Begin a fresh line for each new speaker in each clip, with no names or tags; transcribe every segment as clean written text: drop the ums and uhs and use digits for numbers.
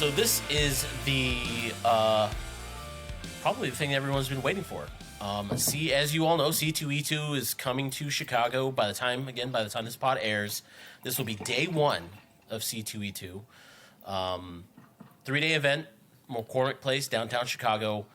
So this is the probably the thing everyone's been waiting for. As you all know, C2E2 is coming to Chicago by the time this pod airs. This will be day one of C2E2. 3-day event, McCormick Place, downtown Chicago.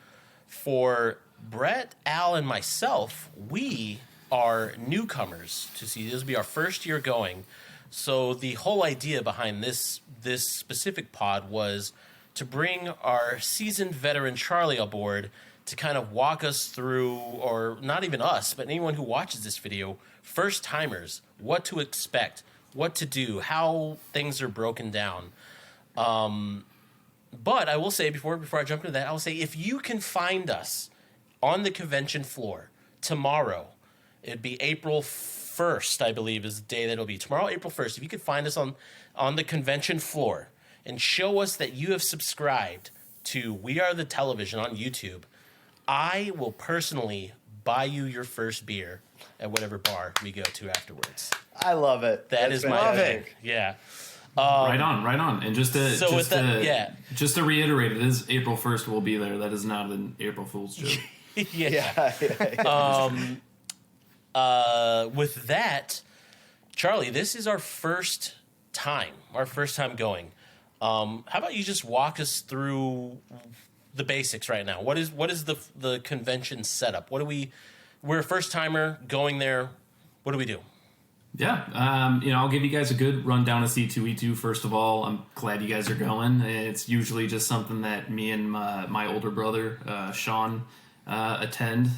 For Brett, Al, and myself, we are newcomers to see. This will be our first year going. So the whole idea behind this specific pod was to bring our seasoned veteran Charlie aboard to kind of walk us through, or not even us, but anyone who watches this video, first timers, what to expect, what to do, how things are broken down. But I will say, before I jump into that, I will say, if you can find us on the convention floor tomorrow, it'd be April 1st, I believe, is the day that it'll be. Tomorrow, April 1st, if you could find us on the convention floor and show us that you have subscribed to We Are the Television on YouTube, I will personally buy you your first beer at whatever bar we go to afterwards.
I love it.
That's my thing. Yeah.
Right on. And just to reiterate, it is April 1st. We'll be there. That is not an April Fool's joke.
Yeah. With that, Charlie, this is our first time going. How about you just walk us through the basics right now? What is the convention setup? We're a first timer going there. What do we do?
Yeah, I'll give you guys a good rundown of C2E2. First of all, I'm glad you guys are going. It's usually just something that me and my older brother, Sean, attend.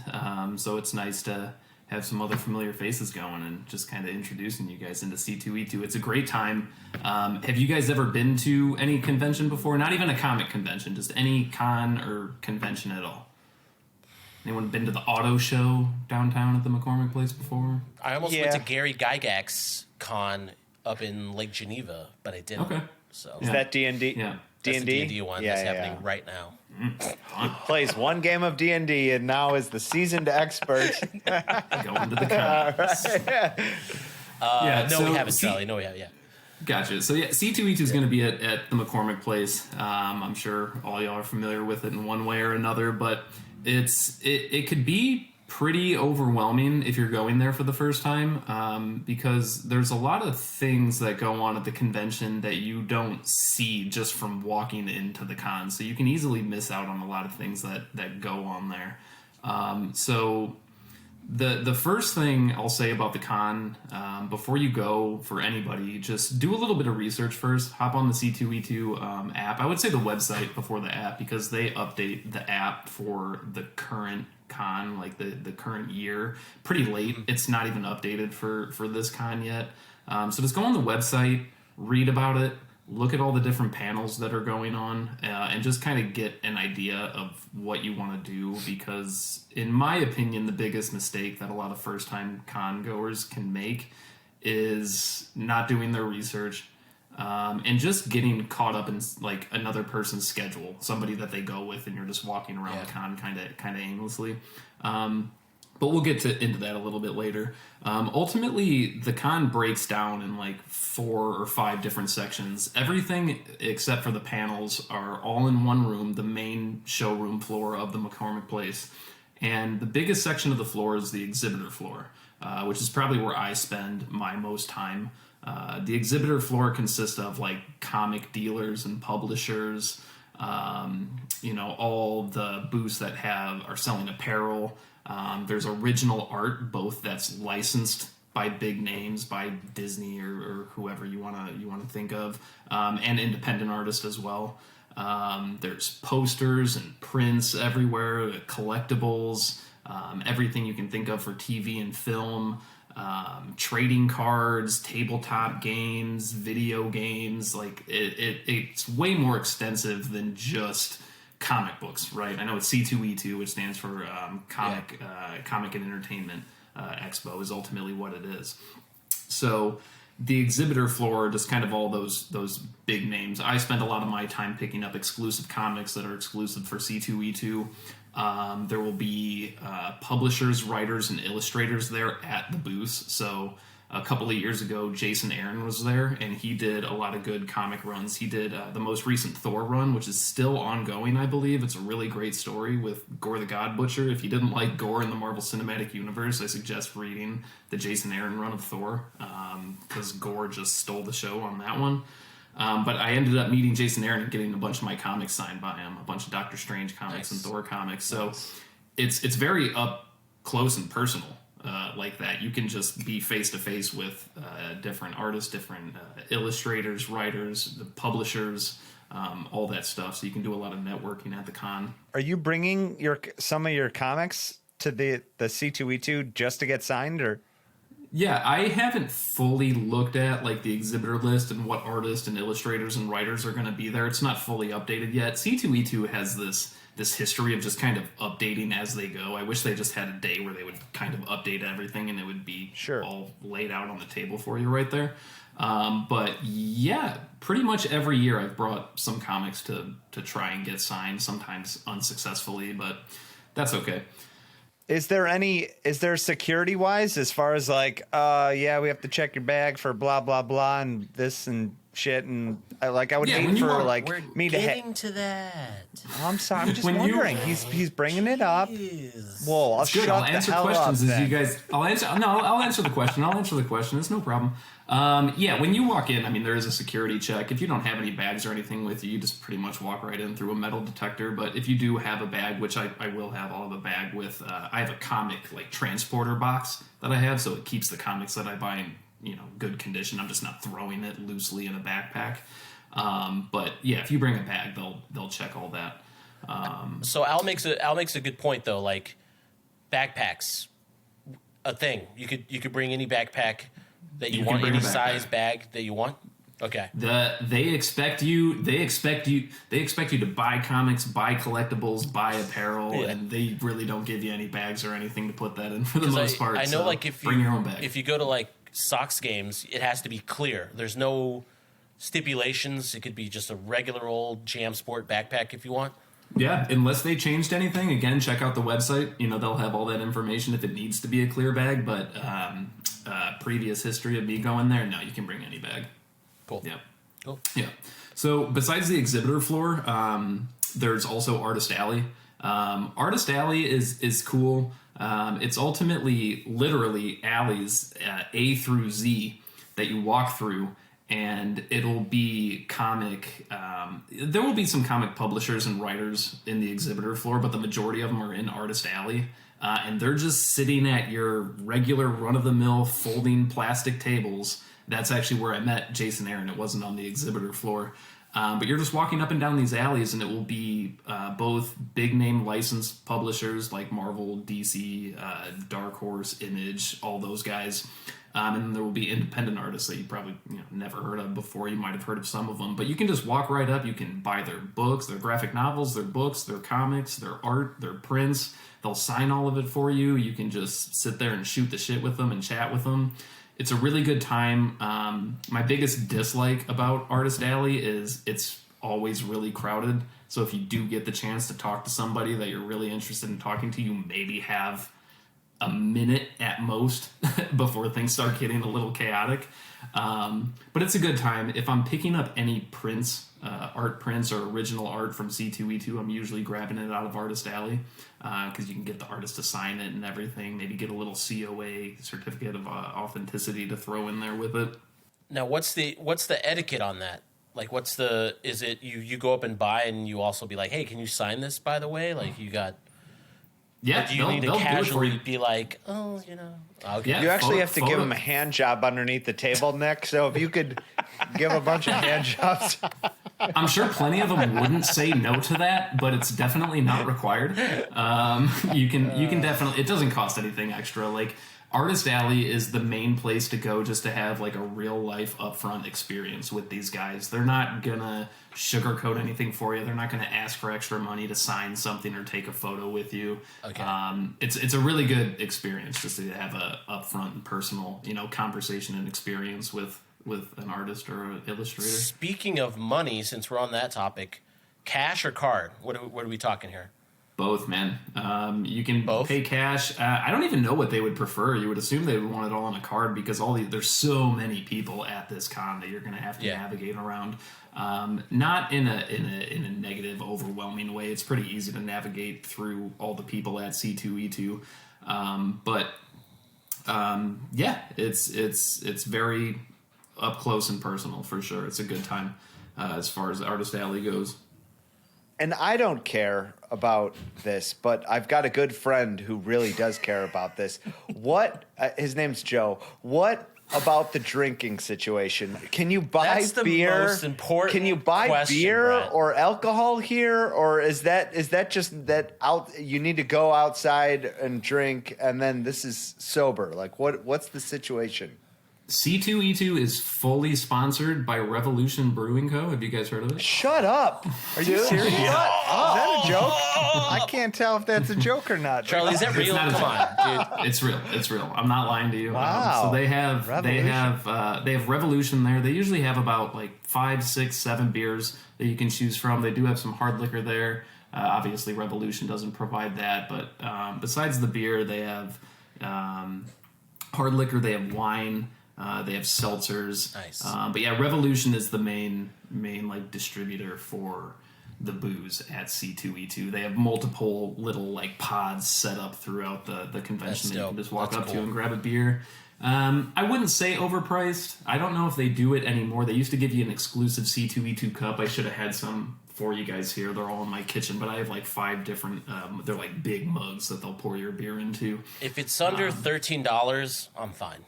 So it's nice to have some other familiar faces going and just kind of introducing you guys into C2E2. It's a great time. Have you guys ever been to any convention before? Not even a comic convention, just any con or convention at all? Anyone been to the auto show downtown at the McCormick Place before?
I almost went to Gary Gygax's con up in Lake Geneva, but I didn't. Okay. So
is that D&D?
Yeah. That's the D&D one that's happening right now.
Plays one game of D&D and now is the seasoned expert.
Going to the con.
We haven't, Charlie. No, we haven't. Yeah.
Gotcha. So C2E2 is going to be at the McCormick Place. I'm sure all y'all are familiar with it in one way or another, but it could be pretty overwhelming if you're going there for the first time, because there's a lot of things that go on at the convention that you don't see just from walking into the con. So you can easily miss out on a lot of things that go on there. So the first thing I'll say about the con, before you go, for anybody, just do a little bit of research first. Hop on the C2E2 app. I would say the website before the app, because they update the app for the current con, like the current year, pretty late. It's not even updated for this con yet. So just go on the website, read about it, look at all the different panels that are going on, and just kind of get an idea of what you want to do, because in my opinion, the biggest mistake that a lot of first-time con goers can make is not doing their research, and just getting caught up in like another person's schedule, somebody that they go with, and you're just walking around the con kind of aimlessly. But we'll get into that a little bit later. Ultimately, the con breaks down in like 4 or 5 different sections. Everything except for the panels are all in one room, the main showroom floor of the McCormick Place. And the biggest section of the floor is the exhibitor floor, which is probably where I spend my most time. The exhibitor floor consists of like comic dealers and publishers, all the booths that are selling apparel. There's original art, both that's licensed by big names, by Disney or whoever you want to think of, and independent artists as well. There's posters and prints everywhere, collectibles, everything you can think of for TV and film, trading cards, tabletop games, video games. Like it's way more extensive than just comic books, right? I know it's C2E2, which stands for Comic Entertainment Expo, is ultimately what it is. So the exhibitor floor, just kind of all those big names. I spend a lot of my time picking up exclusive comics that are exclusive for C2E2. There will be publishers, writers, and illustrators there at the booths. So a couple of years ago, Jason Aaron was there, and he did a lot of good comic runs. He did the most recent Thor run, which is still ongoing, I believe. It's a really great story with Gore the God Butcher. If you didn't like Gore in the Marvel Cinematic Universe, I suggest reading the Jason Aaron run of Thor, because Gore just stole the show on that one. But I ended up meeting Jason Aaron and getting a bunch of my comics signed by him, a bunch of Doctor Strange comics and Thor comics. So it's very up close and personal. Like that, you can just be face to face with different artists, different illustrators, writers, the publishers, all that stuff. So you can do a lot of networking at the con.
Are you bringing some of your comics to the C2E2 just to get signed, or?
Yeah, I haven't fully looked at like the exhibitor list and what artists and illustrators and writers are going to be there. It's not fully updated yet. C2E2 has this history of just kind of updating as they go. I wish they just had a day where they would kind of update everything and it would be all laid out on the table for you right there. But yeah, pretty much every year I've brought some comics to try and get signed, sometimes unsuccessfully, but that's okay.
Is there security wise as far as like, yeah, we have to check your bag for blah, blah, blah, and this and shit. And I would hate for like me to
getting to that.
Oh, I'm sorry. I'm just wondering. He's bringing it up. Whoa, I'll shut
I'll
the
answer
hell
questions
up,
as you guys. I'll answer the question. I'll answer the question. It's no problem. Yeah, when you walk in, I mean, there is a security check. If you don't have any bags or anything with you, you just pretty much walk right in through a metal detector. But if you do have a bag, which I will have, I'll have a bag with, I have a comic like transporter box that I have, so it keeps the comics that I buy in good condition. I'm just not throwing it loosely in a backpack. But yeah, if you bring a bag, they'll check all that.
So Al makes a good point though. Like backpacks, a thing. You could bring any backpack that you want, any size bag that you want. Okay.
They expect you to buy comics, buy collectibles, buy apparel, and they really don't give you any bags or anything to put that in for the most part.
I know,
so
like
bring your own bag.
If you go to like Sox games, it has to be clear. There's no stipulations. It could be just a regular old Jam Sport backpack if you want.
Yeah, unless they changed anything. Again, check out the website. They'll have all that information if it needs to be a clear bag. But previous history of me going there, no, you can bring any bag.
Cool.
Yeah.
Cool.
Yeah. So besides the exhibitor floor, there's also Artist Alley. Artist Alley is cool. It's ultimately literally alleys A through Z that you walk through, and it'll be comic. There will be some comic publishers and writers in the exhibitor floor, but the majority of them are in Artist Alley. And they're just sitting at your regular run-of-the-mill folding plastic tables. That's actually where I met Jason Aaron. It wasn't on the exhibitor floor. But you're just walking up and down these alleys, and it will be both big-name licensed publishers like Marvel, DC, Dark Horse, Image, all those guys. And then there will be independent artists that you probably never heard of before. You might have heard of some of them. But you can just walk right up. You can buy their books, their graphic novels, their books, their comics, their art, their prints. They'll sign all of it for you. You can just sit there and shoot the shit with them and chat with them. It's a really good time. My biggest dislike about Artist Alley is it's always really crowded. So if you do get the chance to talk to somebody that you're really interested in talking to, you maybe have a minute at most before things start getting a little chaotic. But it's a good time. If I'm picking up any prints, art prints or original art from C2E2, I'm usually grabbing it out of Artist Alley because you can get the artist to sign it and everything. Maybe get a little COA, certificate of authenticity, to throw in there with it.
Now, what's the etiquette on that? Like, is it you go up and buy and you also be like, hey, can you sign this, by the way? Like, you got...
Yeah,
do you need to casually be like, oh, Okay.
Yeah, you actually have to give him a hand job underneath the table, Nick. So if you could give a bunch of hand jobs.
I'm sure plenty of them wouldn't say no to that, but it's definitely not required. You can definitely, it doesn't cost anything extra. Like, Artist Alley is the main place to go just to have like a real life upfront experience with these guys. They're not gonna sugarcoat anything for you. They're not gonna ask for extra money to sign something or take a photo with you.
Okay.
It's a really good experience just to have a upfront and personal, conversation and experience with an artist or an illustrator.
Speaking of money, since we're on that topic, cash or card? What are we talking here?
Both, man. You can
Both?
pay cash. I don't even know what they would prefer. You would assume they would want it all on a card because there's so many people at this con that you're going to have to navigate around. Not in a negative, overwhelming way. It's pretty easy to navigate through all the people at C2E2. It's very up close and personal for sure. It's a good time as far as Artist Alley goes.
And I don't care about this, but I've got a good friend who really does care about this. What? His name's Joe. What about the drinking situation? Can you buy
That's the
beer?
most important
Can you buy
question,
beer
Brett.
or alcohol here, or is that just that out? You need to go outside and drink, and then this is sober. Like what's the situation?
C2E2 is fully sponsored by Revolution Brewing Co. Have you guys heard of it?
Shut up! Are you serious? What? Is that a joke? I can't tell if that's a joke or not.
Charlie, is that real?
not a
Come on, dude.
It's real. It's real. I'm not lying to you.
Wow.
So they have Revolution there. They usually have about like 5, 6, 7 beers that you can choose from. They do have some hard liquor there. Obviously, Revolution doesn't provide that, but besides the beer, they have hard liquor. They have wine. They have seltzers.
Nice.
But yeah, Revolution is the main like distributor for the booze at C2E2. They have multiple little like pods set up throughout the convention that you can just walk up to and grab a beer. I wouldn't say overpriced. I don't know if they do it anymore. They used to give you an exclusive C2E2 cup. I should have had some for you guys here. They're all in my kitchen, but I have like 5 different, they're like big mugs that they'll pour your beer into.
If it's under $13, I'm fine.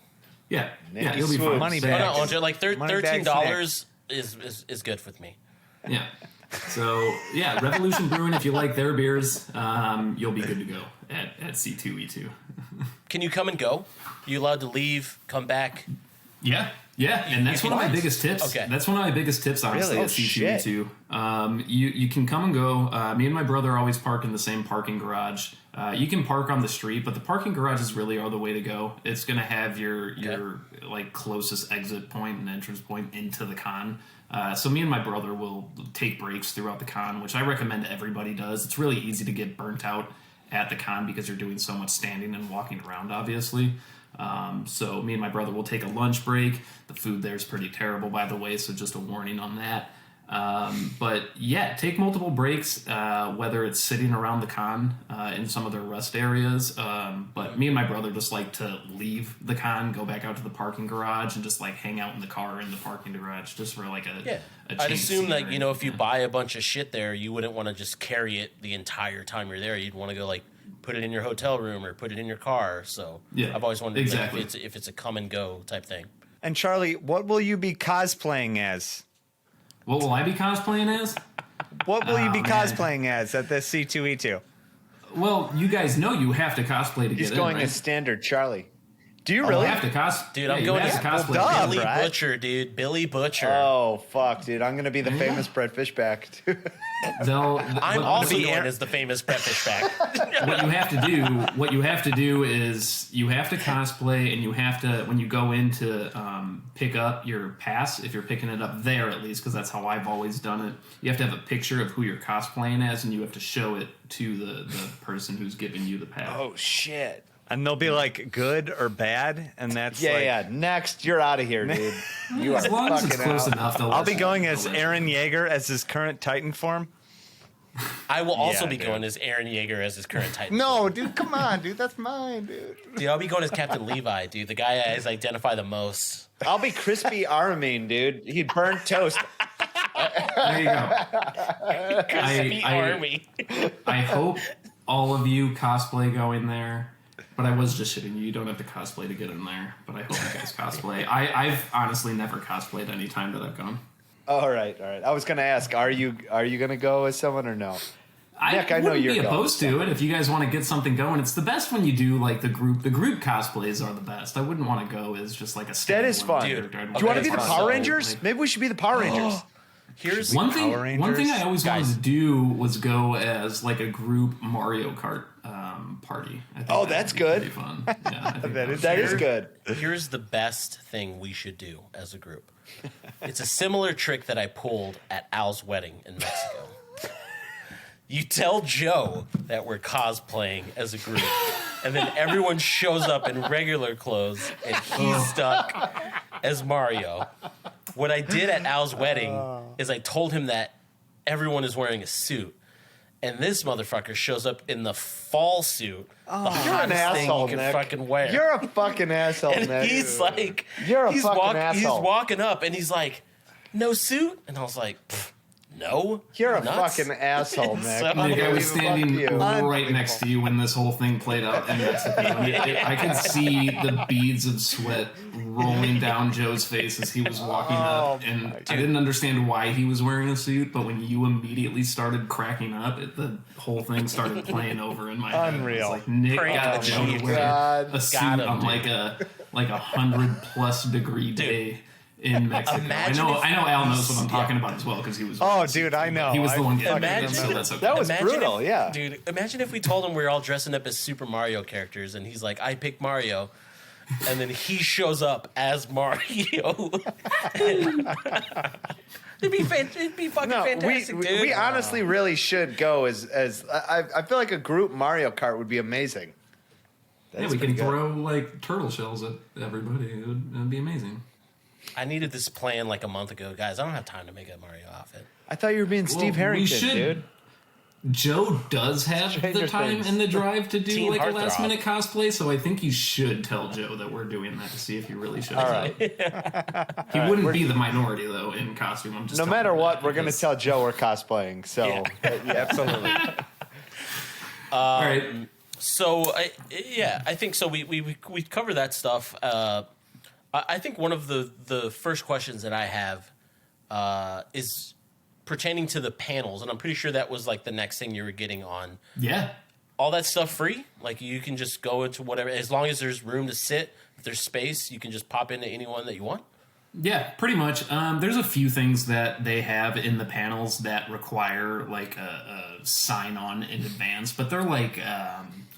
Yeah, you'll be fine.
Money
No,
back.
no, like $13 is good with me.
Yeah. So yeah, Revolution Brewing. If you like their beers, you'll be good to go at C2E2.
Can you come and go? You allowed to leave, come back?
Yeah, and that's one of my biggest tips.
Okay.
That's one of my biggest tips, honestly,
Really?
at C2E2. You can come and go. Me and my brother always park in the same parking garage. You can park on the street, but the parking garages really are the way to go. It's going to have your like closest exit point and entrance point into the con. So me and my brother will take breaks throughout the con, which I recommend everybody does. It's really easy to get burnt out at the con because you're doing so much standing and walking around, obviously. So me and my brother will take a lunch break. The food there is pretty terrible, by the way, so just a warning on that. But yeah, take multiple breaks, whether it's sitting around the con in some of their rest areas. But me and my brother just like to leave the con, go back out to the parking garage, and just like hang out in the car in the parking garage just for like a
I'd assume that,
scenery.
if you buy a bunch of shit there, you wouldn't want to just carry it the entire time you're there. You'd want to go like put it in your hotel room or put it in your car. So
Yeah,
I've always wondered
exactly.
if it's a come and go type thing.
And Charlie, what will you be cosplaying as?
What will I be cosplaying as?
What will you be
man.
cosplaying as at the C2E2?
Well, you guys know you have to cosplay to
He's
get in,
going
right?
as standard Charlie. Do you
Oh,
really?
I have to cosplay.
Dude, I'm going as
cosplay.
duh.
Billy
Brett.
Butcher, dude. Billy Butcher.
Oh fuck, dude! I'm gonna be the famous Brett Fishback.
I'm also going as the famous Brett Fishback.
What you have to do is you have to cosplay, and you have to, when you go in to pick up your pass, if you're picking it up there at least, because that's how I've always done it, you have to have a picture of who you're cosplaying as, and you have to show it to the person who's giving you the pass.
Oh shit! And they'll be like good or bad, and that's like, Next, you're out of here, dude. You
As
are
long as
fucking
it's close
out.
enough,
I'll be going as Aaron Yeager as his current Titan form.
I will also
Yeah,
be
dude.
going as Aaron Yeager as his current Titan.
No, dude, come on, dude, that's mine, dude.
Dude, I'll be going as Captain Levi, dude. The guy I identify the most.
I'll be crispy Armin, dude. He'd burn toast.
There you go.
Crispy Army.
I hope all of you cosplay going there. But I was just shitting you. You don't have to cosplay to get in there. But I hope you guys cosplay. I've honestly never cosplayed any time that I've gone.
All right. I was gonna ask, are you gonna go as someone or no? Nick, I know
wouldn't
you're
be
going,
opposed to it if you guys want to get something going. It's the best when you do like the group. The group cosplays are the best. I wouldn't want to go as just like a.
That is fun.
Dude,
Do you want to be the
Okay,
Power
so,
Rangers? Maybe we should be the Power Rangers.
Here's
One thing I always
Guys.
wanted to do was go as like a group Mario Kart party. I think
Oh,
that
that's
would be
good.
pretty fun. Yeah, I think
That is good.
Here's the best thing we should do as a group. It's a similar trick that I pulled at Al's wedding in Mexico. You tell Joe that we're cosplaying as a group, and then everyone shows up in regular clothes, and he's stuck as Mario. What I did at Al's wedding is I told him that everyone is wearing a suit, and this motherfucker shows up in the fall suit. The
You're an
hottest thing
asshole,
you can
Nick.
fucking wear.
You're a fucking asshole,
and
Nick.
he's like,
You're a
he's
fucking asshole.
He's walking up, and he's like, no suit? And I was like, no.
You're a
nuts?
fucking asshole, Nick.
So-
Nick, I was standing
Fuck you.
right next to you when this whole thing played out in Mexico. I could see the beads of sweat rolling down Joe's face as he was walking up, and I didn't understand why he was wearing a suit. But when you immediately started cracking up, the whole thing started playing over in my head.
Unreal.
It was like Nick
Prank
got
the
Joe to
cheese.
wear
God.
a suit
Got him,
on
dude.
like a 100+ degree day. In Mexico,
Imagine
I
if-
know. Al knows what I'm talking about as well because he was.
Oh, dude, I know.
He was the one getting
Imagine-
it, so that's okay.
That was
Imagine
brutal,
if-
yeah.
Dude, imagine if we told him we were all dressing up as Super Mario characters, and he's like, I picked Mario. And then he shows up as Mario. It'd be fucking
No,
fantastic, dude.
we honestly really should go as I feel like a group Mario Kart would be amazing.
Yeah, we can throw like turtle shells at everybody. It'd be amazing.
I needed this plan like a month ago, guys. I don't have time to make a Mario outfit.
I thought you were being Steve
we
Harrington,
should-
dude.
Joe does have
Stranger
the time
Things.
and the drive to do
Teen
like a
heartthrob.
last minute cosplay, so I think you should tell Joe that we're doing that to see if he really shows up. He wouldn't be the minority though in costume. I'm just
No
telling
matter
you
what,
that
we're going to
because-
tell Joe we're cosplaying. So,
Yeah.
yeah, absolutely.
All right.
So, I think so. We cover that stuff. I think one of the first questions that I have is pertaining to the panels, and I'm pretty sure that was like the next thing you were getting on.
Yeah.
All that stuff free? Like you can just go into whatever, as long as there's room to sit, if there's space, you can just pop into anyone that you want?
Yeah, pretty much. There's a few things that they have in the panels that require like a sign on in advance, but they're like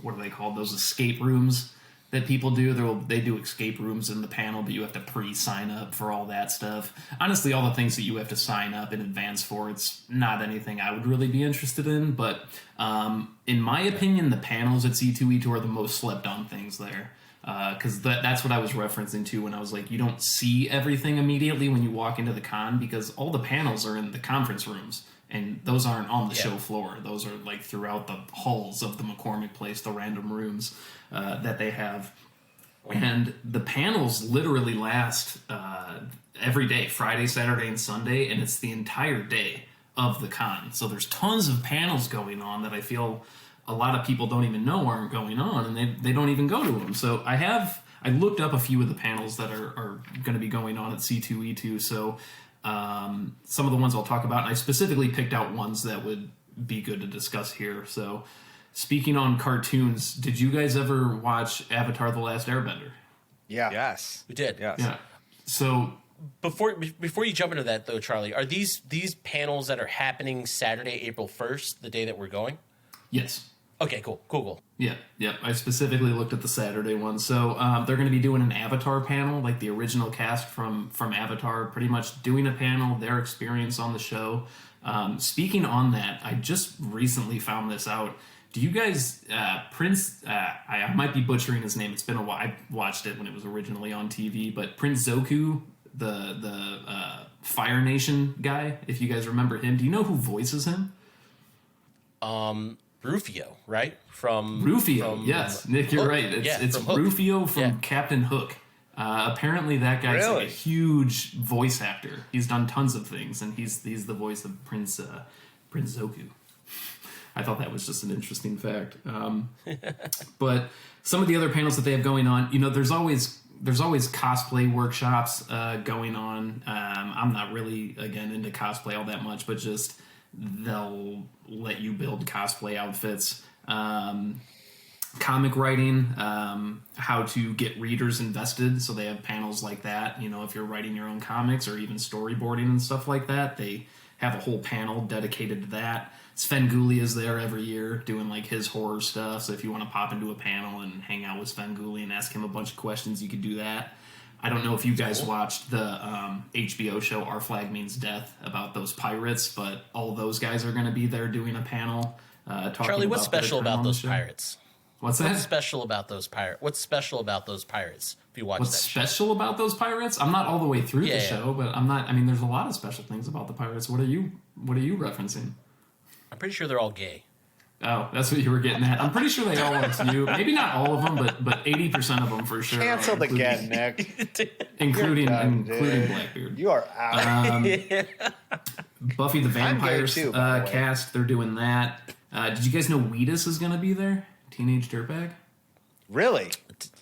what are they called? Those escape rooms that people do. They do escape rooms in the panel, but you have to pre-sign up for all that stuff. Honestly, all the things that you have to sign up in advance for, it's not anything I would really be interested in. But in my opinion, the panels at C2E2 are the most slept on things there. Because that's what I was referencing to when I was like, you don't see everything immediately when you walk into the con because all the panels are in the conference rooms. And those aren't on the show floor. Those are like throughout the halls of the McCormick Place, the random rooms that they have. And the panels literally last every day, Friday, Saturday, and Sunday. And it's the entire day of the con. So there's tons of panels going on that I feel a lot of people don't even know aren't going on. And they don't even go to them. So I looked up a few of the panels that are going to be going on at C2E2. So some of the ones I'll talk about, and I specifically picked out ones that would be good to discuss here. So, speaking on cartoons, did you guys ever watch Avatar: The Last Airbender?
Yeah.
Yes.
We did.
Yes.
Yeah. So,
Before you jump into that, though, Charlie, are these panels that are happening Saturday, April 1st, the day that we're going?
yes.
Okay, cool.
Yeah. I specifically looked at the Saturday one. So, they're going to be doing an Avatar panel, like the original cast from Avatar, pretty much doing a panel, their experience on the show. Speaking on that, I just recently found this out. Do you guys, Prince, I might be butchering his name. It's been a while. I watched it when it was originally on TV, but Prince Zoku, the Fire Nation guy, if you guys remember him, do you know who voices him?
Rufio, right? From
Rufio, yes. Nick, you're
Hook.
right. It's
from Hook.
Rufio from
Yeah.
Captain Hook. Apparently that guy's like
Really?
a huge voice actor. He's done tons of things, and he's the voice of Prince Zoku. I thought that was just an interesting fact. But some of the other panels that they have going on, there's always cosplay workshops going on. I'm not really, again, into cosplay all that much, but just they'll let you build cosplay outfits. Comic writing, how to get readers invested. So they have panels like that. If you're writing your own comics or even storyboarding and stuff like that, they have a whole panel dedicated to that. Sven Gulli is there every year doing like his horror stuff. So if you want to pop into a panel and hang out with Sven Gulli and ask him a bunch of questions, you could do that. I don't know if you guys watched the HBO show Our Flag Means Death about those pirates, but all those guys are going to be there doing a panel. Talking
Charlie, what's
about their
special
time
about
on the
those
show.
pirates?
What's that?
What's special about those pirates? What's special about those pirates? If you watch
What's
that show?
special about those pirates? I'm not all the way through the
Yeah.
show, but I'm not. I mean, there's a lot of special things about the pirates. What are you referencing?
I'm pretty sure they're all gay.
Oh, that's what you were getting at. I'm pretty sure they all are too. Maybe not all of them, but 80% of them for sure.
Canceled
are,
again, Nick.
including
done,
including
dude.
Blackbeard.
You are out.
Buffy the Vampire
too, by the way.
cast. They're doing that. Did you guys know Wheatus is going to be there? Teenage Dirtbag.
Really?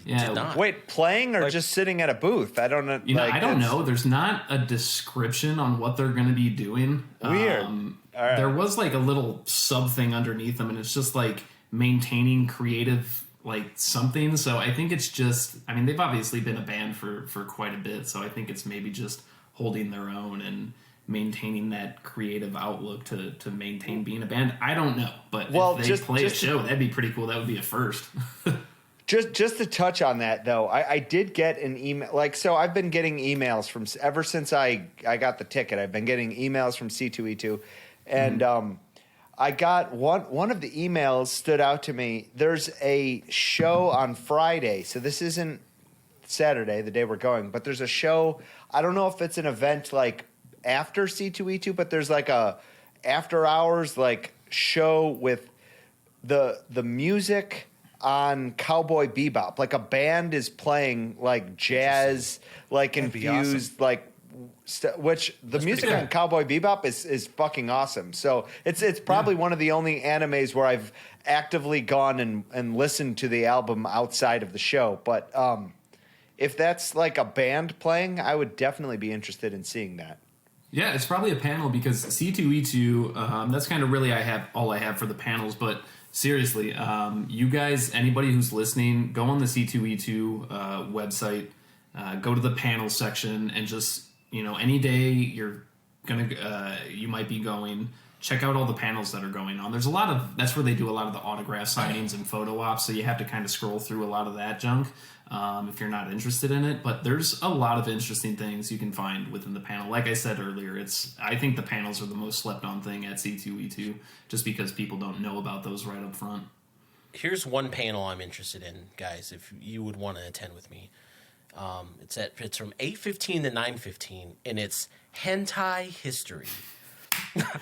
Yeah.
Did not.
Wait, playing or just sitting at a booth? I don't know.
You know,
like,
I don't
that's
know. There's not a description on what they're going to be doing.
Weird. All right.
There was like a little sub thing underneath them, and it's just like maintaining creative like something. So I think it's just. I mean, they've obviously been a band for quite a bit. So I think it's maybe just holding their own and maintaining that creative outlook to maintain being a band. I don't know, but
Well,
if they play a show, that'd be pretty cool. That would be a first.
Just to touch on that though, I did get an email. Like, so I've been getting emails from ever since I got the ticket. I've been getting emails from C2E2, and I got one of the emails stood out to me. There's a show on Friday, so this isn't Saturday, the day we're going, but there's a show. I don't know if it's an event like after C2E2, but there's like a after hours like show with the music on Cowboy Bebop. Like a band is playing like jazz, like infused, like which the music
pretty
on Cowboy Bebop is fucking awesome. So it's probably one of the only animes where I've actively gone and listened to the album outside of the show. But if that's like a band playing, I would definitely be interested in seeing that.
Yeah, it's probably a panel because C2E2, that's kind of really all I have for the panels. But seriously, you guys, anybody who's listening, go on the C2E2 website, go to the panel section, and just, any day you might be going, check out all the panels that are going on. There's that's where they do a lot of the autograph signings and photo ops, so you have to kind of scroll through a lot of that junk if you're not interested in it. But there's a lot of interesting things you can find within the panel. Like I said earlier, I think the panels are the most slept on thing at C2E2, just because people don't know about those right up front.
Here's one panel I'm interested in, guys, if you would want to attend with me. It's from 8:15 to 9:15, and it's hentai history.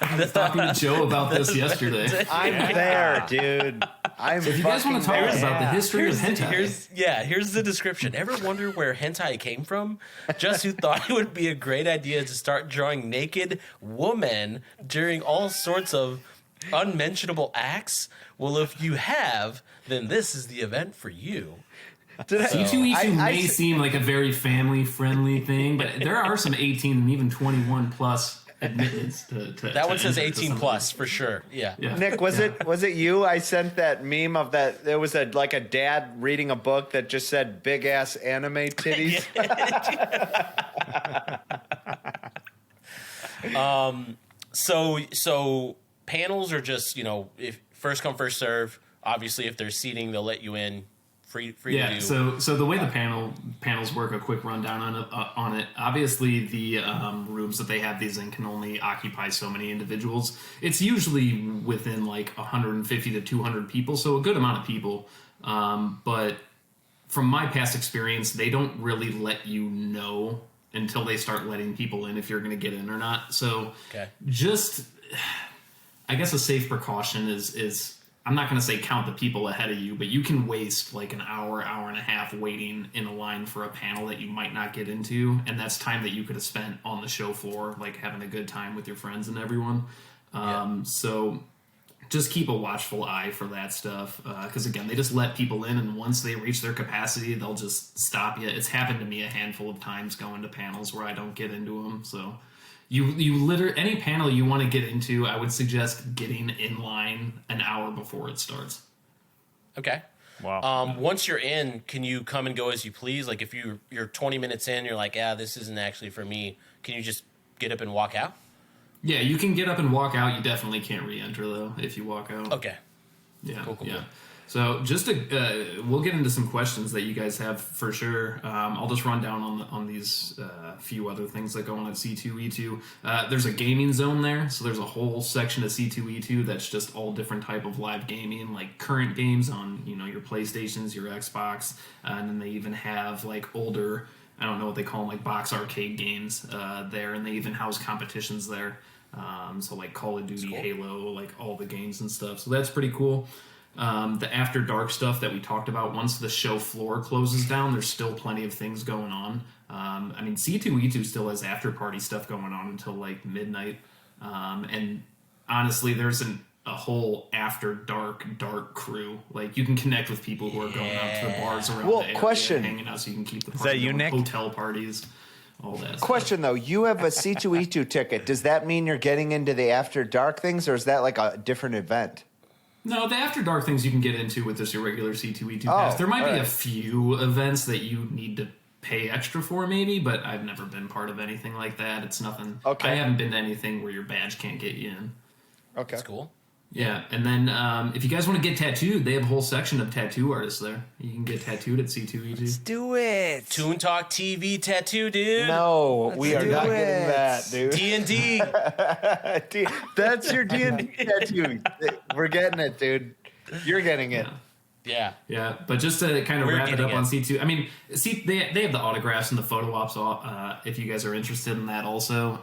I was talking to Joe about this yesterday.
I'm there, dude.
If you guys want to talk about the history of hentai,
here's the description. Ever wonder where hentai came from? Just who thought it would be a great idea to start drawing naked women during all sorts of unmentionable acts? Well, if you have, then this is the event for you.
C2E2 may seem like a very family-friendly thing, but there are some 18 and even 21 plus admittance to
that one says
enter
18 plus for sure. Yeah.
Nick, was it you? I sent that meme of that. There was a dad reading a book that just said "big ass anime titties."
So panels are just if first come first serve. Obviously, if there's seating, they'll let you in. Free to do.
So the way the panels work, a quick rundown on it. Obviously, the rooms that they have these in can only occupy so many individuals. It's usually within like 150 to 200 people, so a good amount of people. But from my past experience, they don't really let you know until they start letting people in if you're going to get in or not. So just, I guess a safe precaution is I'm not going to say count the people ahead of you, but you can waste like an hour and a half waiting in a line for a panel that you might not get into. And that's time that you could have spent on the show floor, like having a good time with your friends and everyone. So just keep a watchful eye for that stuff. Because again, they just let people in, and once they reach their capacity, they'll just stop you. It's happened to me a handful of times going to panels where I don't get into them. So You literally, any panel you want to get into, I would suggest getting in line an hour before it starts.
Okay.
Wow.
Once you're in, can you come and go as you please? Like if you're 20 minutes in, you're like, this isn't actually for me. Can you just get up and walk out?
Yeah, you can get up and walk out. You definitely can't re-enter though if you walk out.
Okay.
Yeah.
Cool.
So just to, we'll get into some questions that you guys have for sure. I'll just run down on these few other things that go on at C2E2. There's a gaming zone there, so there's a whole section of C2E2 that's just all different type of live gaming, like current games on your PlayStations, your Xbox, and then they even have like older, I don't know what they call them, like box arcade games there, and they even house competitions there. So like Call of Duty, Halo, like all the games and stuff. So that's pretty cool. The After Dark stuff that we talked about, once the show floor closes down, there's still plenty of things going on. I mean, C2E2 still has after party stuff going on until like midnight. And honestly, there's a whole After Dark crew. Like, you can connect with people who are going out to the bars around the area,
question.
hanging out, so you can keep the party
Is that you,
going.
Nick?
Hotel parties, all that
Question
stuff.
though, you have a C2E2 ticket. Does that mean you're getting into the After Dark things, or is that like a different event?
No, the After Dark things you can get into with just your regular C2E2 pass. There might be a few events that you need to pay extra for, maybe, but I've never been part of anything like that. It's nothing.
Okay.
I haven't been to anything where your badge can't get you in.
Okay.
That's cool.
Yeah, and then if you guys want to get tattooed, they have a whole section of tattoo artists there. You can get tattooed at C2E2.
Do it.
Toon Talk TV tattoo, dude.
No, we are not getting that, dude.
D&D.
That's your D&D tattoo. We're getting it, dude. You're getting it.
Yeah.
Yeah, but just to kind of
We're
wrap it
getting
up
it.
on C2, I mean, they have the autographs and the photo ops, if you guys are interested in that also.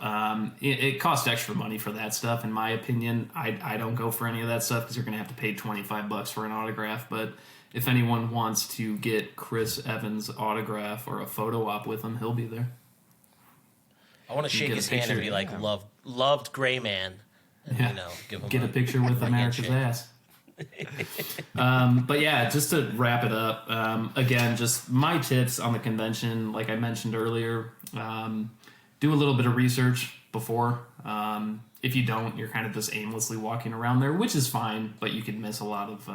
It costs extra money for that stuff, in my opinion. I don't go for any of that stuff because you're going to have to pay $25 for an autograph, but if anyone wants to get Chris Evans' autograph or a photo op with him, he'll be there.
I want to shake
get a
his hand and
picture.
be like, loved gray man. And,
Yeah.
give him
Get a picture with America's
handshake.
ass. But yeah, just to wrap it up, again, just my tips on the convention, like I mentioned earlier, do a little bit of research before. If you don't, you're kind of just aimlessly walking around there, which is fine, but you could miss a lot of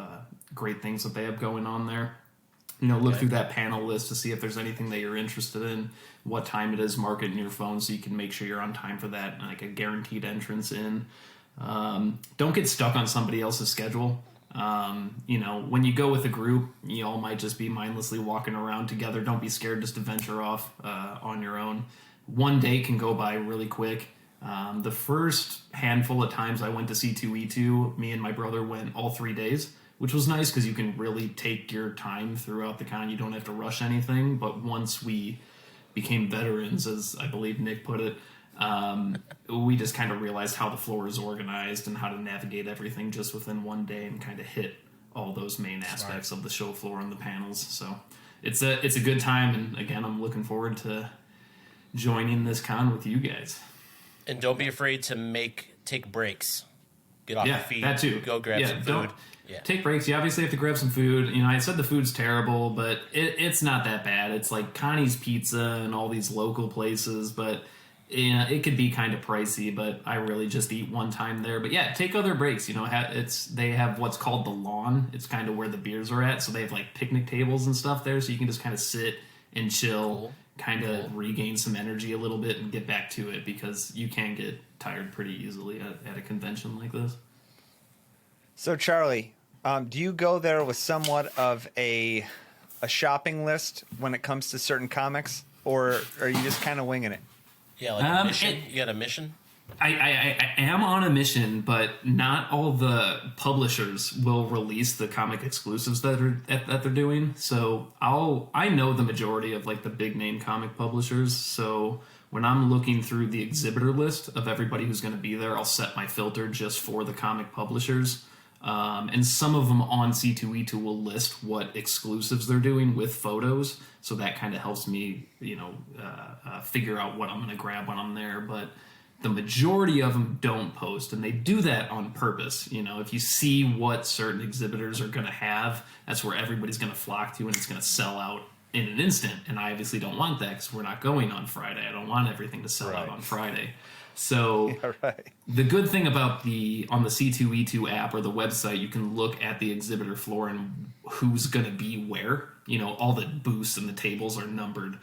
great things that they have going on there. Look through that panel list to see if there's anything that you're interested in, what time it is, mark it in your phone so you can make sure you're on time for that, like a guaranteed entrance in. Don't get stuck on somebody else's schedule. When you go with a group, you all might just be mindlessly walking around together. Don't be scared just to venture off on your own. One day can go by really quick. The first handful of times I went to C2E2, me and my brother went all 3 days, which was nice because you can really take your time throughout the con. You don't have to rush anything. But once we became veterans, as I believe Nick put it, we just kind of realized how the floor is organized and how to navigate everything just within one day and kind of hit all those main aspects of the show floor and the panels. So it's a good time, and again, I'm looking forward to joining this con with you guys.
And don't be afraid to take breaks. Get off your feet.
That too.
Go grab some food.
Take breaks. You obviously have to grab some food. I said the food's terrible, but it's not that bad. It's like Connie's Pizza and all these local places, but it could be kind of pricey, but I really just eat one time there. But yeah, take other breaks. They have what's called the lawn. It's kind of where the beers are at, so they have like picnic tables and stuff there, so you can just kind of sit and chill, kind of regain some energy a little bit and get back to it, because you can get tired pretty easily at a convention like this.
So Charlie, do you go there with somewhat of a shopping list when it comes to certain comics, or are you just kind of winging it?
Yeah, like a mission. You got a mission?
I am on a mission, but not all the publishers will release the comic exclusives that they're doing. So I know the majority of like the big name comic publishers. So when I'm looking through the exhibitor list of everybody who's going to be there, I'll set my filter just for the comic publishers. And some of them on C2E2 will list what exclusives they're doing with photos. So that kind of helps me, figure out what I'm going to grab when I'm there. But the majority of them don't post, and they do that on purpose. If you see what certain exhibitors are going to have, that's where everybody's going to flock to, and it's going to sell out in an instant. And I obviously don't want that because we're not going on Friday. I don't want everything to sell out on Friday. So the good thing about on the C2E2 app or the website, you can look at the exhibitor floor and who's going to be where. All the booths and the tables are numbered,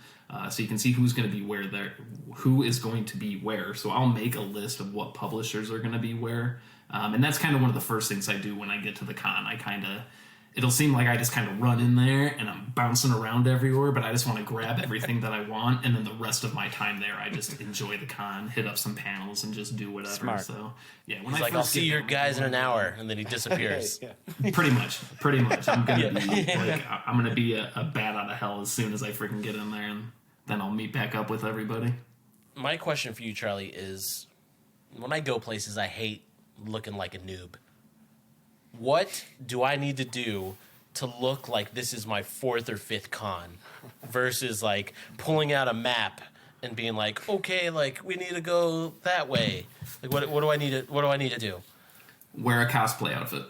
so you can see who's going to be where there, who is going to be where. So I'll make a list of what publishers are going to be where, and that's kind of one of the first things I do when I get to the con. I kind of it'll seem like I just kind of run in there and I'm bouncing around everywhere, but I just want to grab everything that I want, and then the rest of my time there, I just enjoy the con, hit up some panels, and just do whatever.
Smart.
So yeah, when
He's like, I'll see your guys in an hour, and then he disappears.
Pretty much. I'm gonna be I'm gonna be a bat out of hell as soon as I freaking get in there, and then I'll meet back up with everybody.
My question for you, Charlie, is when I go places, I hate looking like a noob. What do I need to do to look like this is my 4th or 5th con versus like pulling out a map and being like, okay, like we need to go that way. Like what do I need to do?
Wear a cosplay outfit.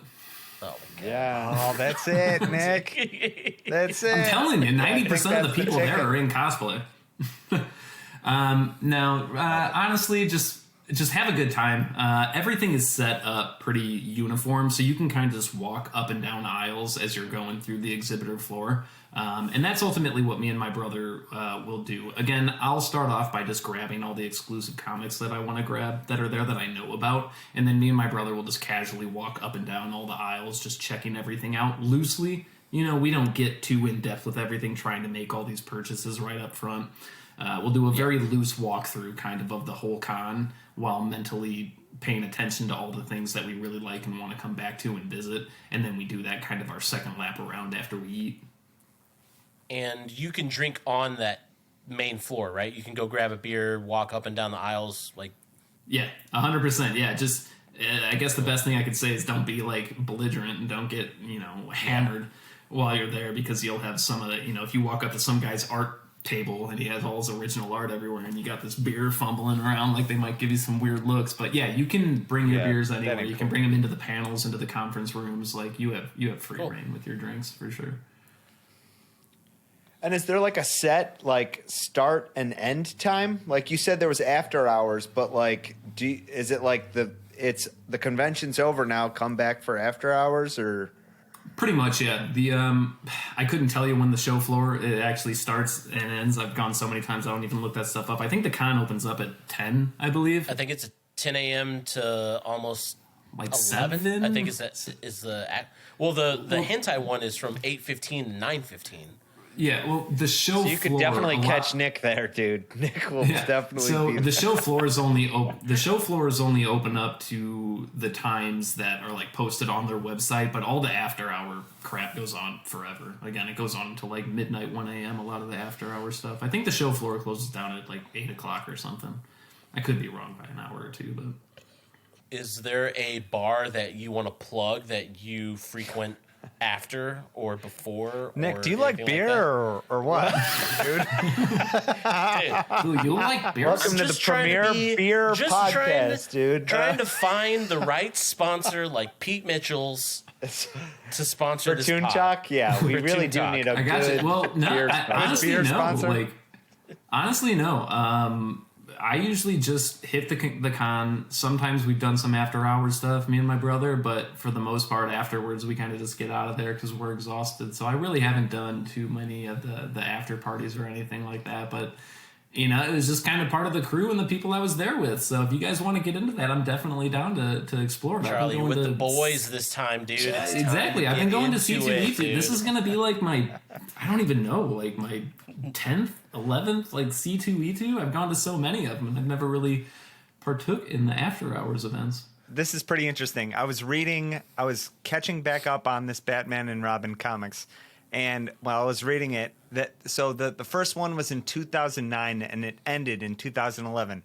Oh,
Yeah.
Oh, that's it, Nick. That's it.
I'm telling you, 90% of the
that's the
people there
ticket.
are in cosplay. Honestly, just have a good time. Everything is set up pretty uniform, so you can kind of just walk up and down aisles as you're going through the exhibitor floor. And that's ultimately what me and my brother will do. Again, I'll start off by just grabbing all the exclusive comics that I want to grab that are there that I know about. And then me and my brother will just casually walk up and down all the aisles, just checking everything out loosely. You know, we don't get too in-depth with everything, trying to make all these purchases right up front. We'll do a very loose walkthrough kind of the whole con while mentally paying attention to all the things that we really like and want to come back to and visit. And then we do that kind of our second lap around after we eat.
and you can drink on that main floor, right? You can go grab a beer, walk up and down the aisles, like.
Yeah, 100%. Yeah, just I guess the best thing I could say is don't be like belligerent and don't get hammered while you're there, because you'll have some of the if you walk up to some guy's art table and he has all his original art everywhere and you got this beer fumbling around, like they might give you some weird looks. But yeah, you can bring your beers anywhere. You can bring them into the panels, into the conference rooms. Like you have free reign with your drinks for sure.
And is there like a set like start and end time? Like you said there was after hours, but like is it like the convention's over now, come back for after hours, or?
Pretty much, yeah. The I couldn't tell you when the show floor it actually starts and ends. I've gone so many times I don't even look that stuff up. I think the con opens up at 10, I believe.
I think it's 10 a.m. to almost
like
11.
7.
I think the hentai one is from 8:15 to 9:15.
Yeah, well, the show
So you could definitely catch Nick there, dude. Nick will definitely.
So
be
the show floor is only open up to the times that are like posted on their website, but all the after hour crap goes on forever. Again, it goes on until like midnight, 1 a.m. A lot of the after hour stuff. I think the show floor closes down at like 8 o'clock or something. I could be wrong by an hour or two, but.
Is there a bar that you want to plug that you frequent after or before?
Nick,
or
do you like beer or what, dude?
Ooh, you like beer?
Welcome to the premier beer podcast, dude.
Trying to find the right sponsor like Pete Mitchell's to sponsor
For
this
Toon
pod.
Talk, yeah, we
For
really
Toon
do
Talk.
need a
I got
good
you. Well, no,
beer
honestly,
beer
no.
sponsor?
Honestly, no. I usually just hit the con. Sometimes we've done some after hours stuff, me and my brother, but for the most part, afterwards we kind of just get out of there because we're exhausted. So I really haven't done too many of the after parties or anything like that. But it was just kind of part of the crew and the people I was there with. So if you guys want to get into that, I'm definitely down to explore that.
Charlie, with the boys this time, dude. It's time
Exactly. I've been
get
going to
into it,
C2E2.
dude.
This is going to be like my 10th, 11th, like C2E2. I've gone to so many of them, and I've never really partook in the after hours events.
This is pretty interesting. I was catching back up on this Batman and Robin comics, and while I was reading it, the first one was in 2009 and it ended in 2011.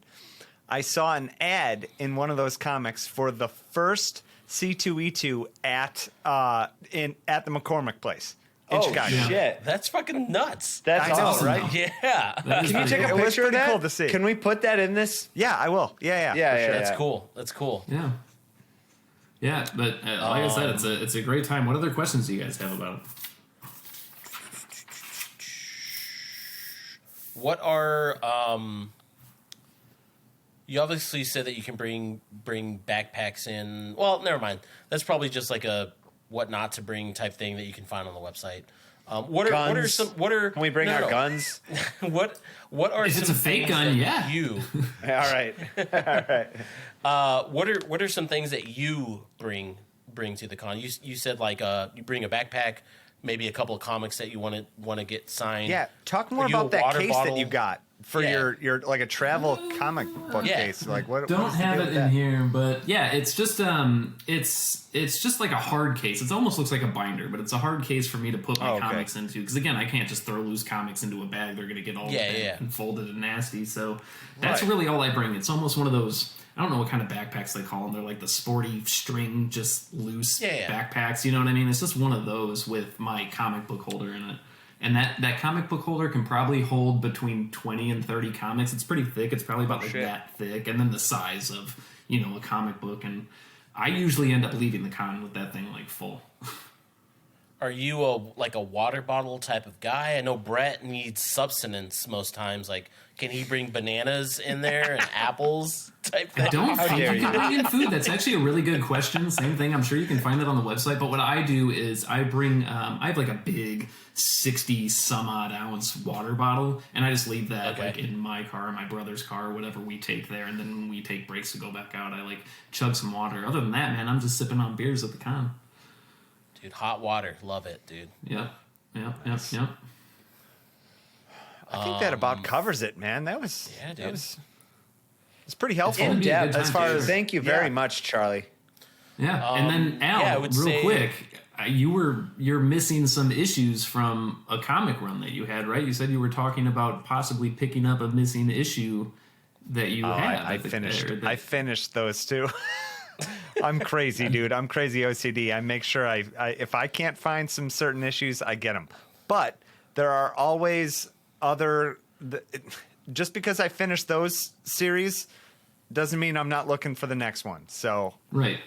I saw an ad in one of those comics for the first C2E2 at the McCormick place in Chicago.
shit.
That's fucking nuts.
That's
I know,
awesome,
right?
Yeah.
That is
Can you take
pretty
a
It was
picture of
pretty
that?
cool to see.
Can we put that in this?
Yeah, I will. Yeah,
Yeah,
for sure.
That's cool. That's cool.
Yeah. Yeah, but like I said, it's a great time. What other questions do you guys have about it?
What are you obviously said that you can bring backpacks in. Well, never mind. That's probably just like a what not to bring type thing that you can find on the website. What are some?
Can we bring
no,
our
no.
guns?
What are
If
some
it's a fake
things
gun,
that
yeah.
you
All right. All right.
what are some things that you bring bring to the con? You said like you bring a backpack, maybe a couple of comics that you want to get signed.
Yeah, talk more
Are you
about
a
that
water
case
bottle?
that you got for your like a travel comic book
Yeah.
case. Like what?
Don't
what's the
have
deal
it
with
in
that?
here, but yeah, it's just it's just like a hard case. It almost looks like a binder, but it's a hard case for me to put my
Oh, okay.
comics into. Because again, I can't just throw loose comics into a bag; they're gonna get all bent and folded and nasty. So that's
Right.
really all I bring. It's almost one of those. I don't know what kind of backpacks they call them. They're like the sporty string, just loose backpacks. You know what I mean? It's just one of those with my comic book holder in it. And that comic book holder can probably hold between 20 and 30 comics. It's pretty thick. It's probably about like that thick. And then the size of, a comic book. And I usually end up leaving the con with that thing like full.
Are you a water bottle type of guy? I know Brett needs substance most times. Like, can he bring bananas in there and apples type thing?
I don't think
dare
you can bring in food. That's actually a really good question. Same thing. I'm sure you can find that on the website. But what I do is I bring, I have like a big 60 some odd ounce water bottle, and I just leave that like in my car, my brother's car, whatever we take there. And then when we take breaks to go back out, I like chug some water. Other than that, man, I'm just sipping on beers at the con.
Dude, hot water. Love it, dude.
Yep.
I think that about covers it, man. That was
dude.
It's pretty helpful.
It's gonna be a good
as
time,
far
dude.
as
Thank you very much, Charlie.
Yeah, and then Al,
I would
real
say-
quick, you're missing some issues from a comic run that you had, right? You said you were talking about possibly picking up a missing issue that you had.
I finished those too. I'm crazy, dude. I'm crazy OCD. I make sure I if I can't find some certain issues, I get them. But there are always just because I finished those series doesn't mean I'm not looking for the next one. So
right.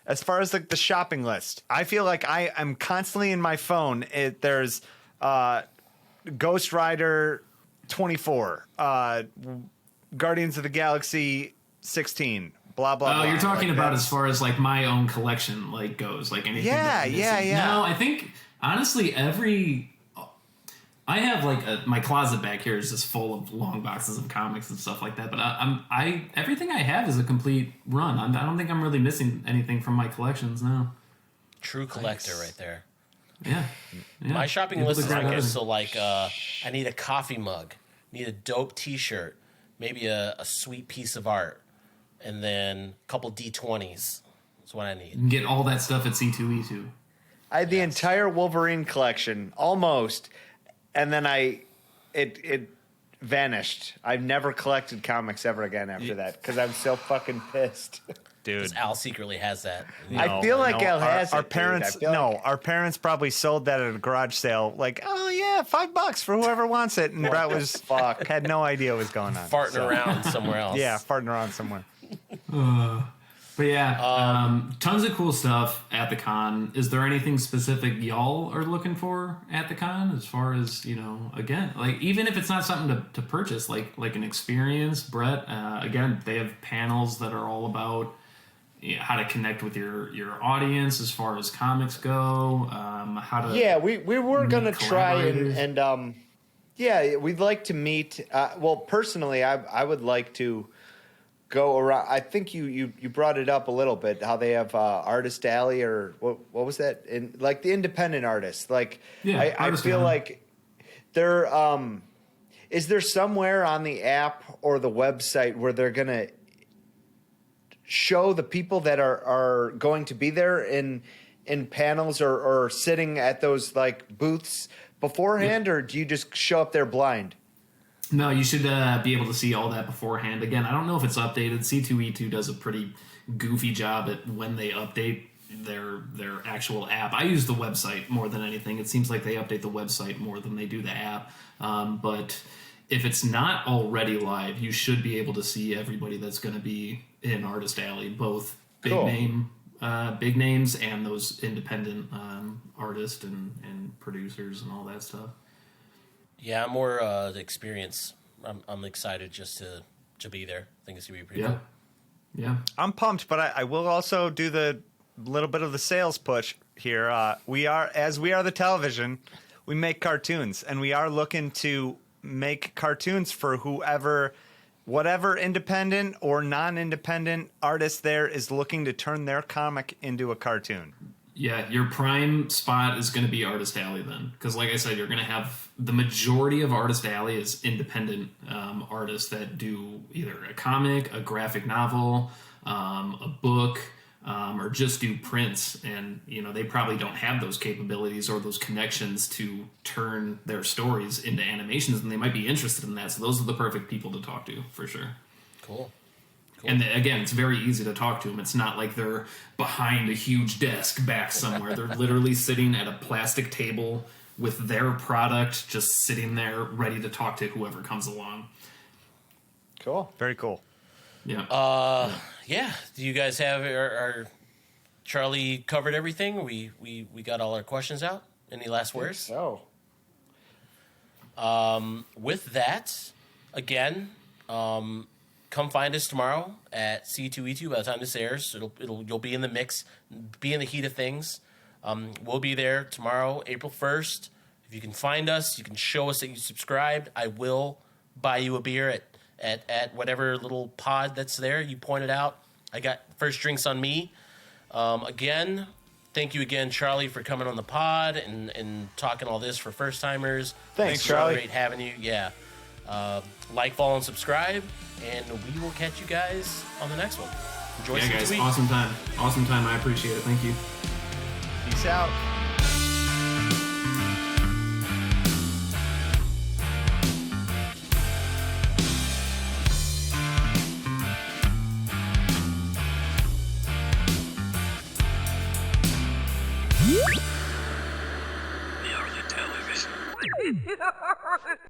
as far as like the shopping list, I feel like I am constantly in my phone. There's Ghost Rider 24, Guardians of the Galaxy 16. Blah blah.
Oh,
blah.
you're talking
Like
about
that's-
as far as like my own collection like goes, like anything.
Yeah, yeah.
No, I think honestly I have like my closet back here is just full of long boxes of comics and stuff like that. But I everything I have is a complete run. I don't think I'm really missing anything from my collections now.
True collector right there.
Yeah.
My shopping
Able
list
to
is
grab
like this.
everything.
So like, I need a coffee mug, need a dope T-shirt, maybe a sweet piece of art, and then a couple D20s. That's what I need.
You can get all that stuff at C2E2.
I had the entire Wolverine collection, almost, and then it vanished. I've never collected comics ever again after that because I'm so fucking pissed.
dude.
Al secretly has that.
I feel like Al has
our
it, dude.
parents.
I feel like-
Our parents probably sold that at a garage sale. Like, oh yeah, $5 for whoever wants it. And Brett was
fuck.
had no idea what was going on.
Farting around somewhere else.
Yeah, farting around somewhere.
But yeah, tons of cool stuff at the con. Is there anything specific y'all are looking for at the con as far as, again, like even if it's not something to purchase, like an experience, Brett, again, they have panels that are all about how to connect with your audience as far as comics go, how to...
Yeah, we were going to try
collaborators.
and yeah, we'd like to meet. Well, personally, I would like to go around. I think you brought it up a little bit, how they have Artist Alley or what was that? Like the independent artists. Like,
Yeah,
I
Artist
feel
Alley.
like there is there somewhere on the app or the website where they're going to show the people that are going to be there in panels or sitting at those like booths beforehand, or do you just show up there blind?
No, you should be able to see all that beforehand. Again, I don't know if it's updated. C2E2 does a pretty goofy job at when they update their actual app. I use the website more than anything. It seems like they update the website more than they do the app. But if it's not already live, you should be able to see everybody that's going to be in Artist Alley, both big
Cool.
big names and those independent artists and producers and all that stuff.
Yeah, I'm more the experience. I'm excited just to be there. I think it's gonna be pretty cool.
Yeah.
I'm pumped, but I will also do the little bit of the sales push here. We are the television. We make cartoons, and we are looking to make cartoons for whoever whatever independent or non-independent artist there is looking to turn their comic into a cartoon.
Yeah, your prime spot is going to be Artist Alley then. Because like I said, you're going to have the majority of Artist Alley is independent artists that do either a comic, a graphic novel, a book, or just do prints. And, you know, they probably don't have those capabilities or those connections to turn their stories into animations, and they might be interested in that. So those are the perfect people to talk to, for sure.
Cool.
And again, it's very easy to talk to them. It's not like they're behind a huge desk back somewhere. They're literally sitting at a plastic table with their product, just sitting there ready to talk to whoever comes along.
Cool.
Very cool.
Yeah.
Yeah. Do you guys have our Charlie covered everything? We got all our questions out. Any last words?
So,
With that, again, come find us tomorrow at C2E2. By the time this airs, you'll be in the mix, be in the heat of things. We'll be there tomorrow, April 1st. If you can find us, you can show us that you subscribed. I will buy you a beer at whatever little pod that's there. You pointed out. I got first drinks on me. Again, thank you again, Charlie, for coming on the pod and talking all this for first timers.
Thanks, Charlie.
Great having you. Yeah. Like, follow, and subscribe, and we will catch you guys on the next one. Enjoy
Yeah, guys,
C2E2.
awesome time. Awesome time. I appreciate it. Thank you.
Peace out.
Reality television.